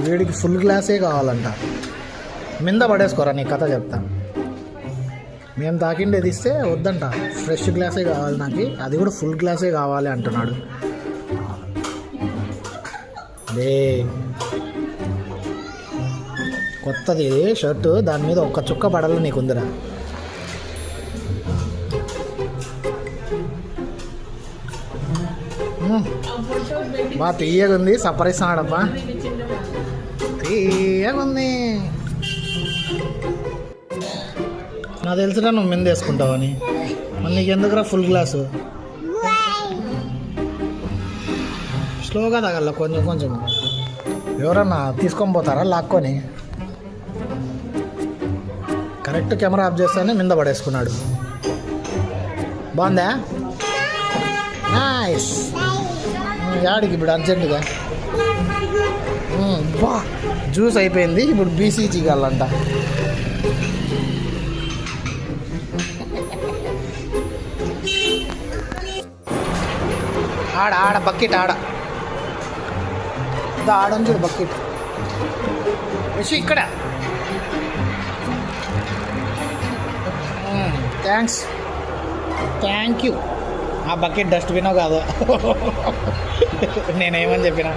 వీడికి ఫుల్ గ్లాసే కావాలంట. మింద పడేసుకోరా, నీ కథ చెప్తా. మేము తాకిండేది ఇస్తే వద్దంట, ఫ్రెష్ గ్లాసే కావాలి నాకు, అది కూడా ఫుల్ గ్లాసే కావాలి అంటున్నాడు. లే కొత్తది షర్టు, దాని మీద ఒక్క చుక్క పడాలి నీకుందిరా. బాగా తీయగా ఉంది, సపరిస్తున్నాడబ్బా, తీయగా ఉంది. నాకు తెలుసురా నువ్వు మింద వేసుకుంటావని, మరి నీకు ఎందుకురా ఫుల్ గ్లాసు? స్లోగా తాగల, కొంచెం కొంచెం. ఎవరన్నా తీసుకొని పోతారా లాక్కొని? కరెక్ట్ కెమెరా ఆఫ్ చేస్తానే మింద పడేసుకున్నాడు. బాగుందా? నైస్. యాడికి ఇప్పుడు అర్జెంటుగా? బా జ్యూస్ అయిపోయింది, ఇప్పుడు బీసీజీ కావాలంట. ఆడ ఆడ బకెట్ ఆడ ఆడని చూడు, బకెట్ విషయం ఇక్కడ. Thanks, thank you. ఆ బకెట్ డస్ట్బిన్ కాదు, నేనేమని చెప్పినా.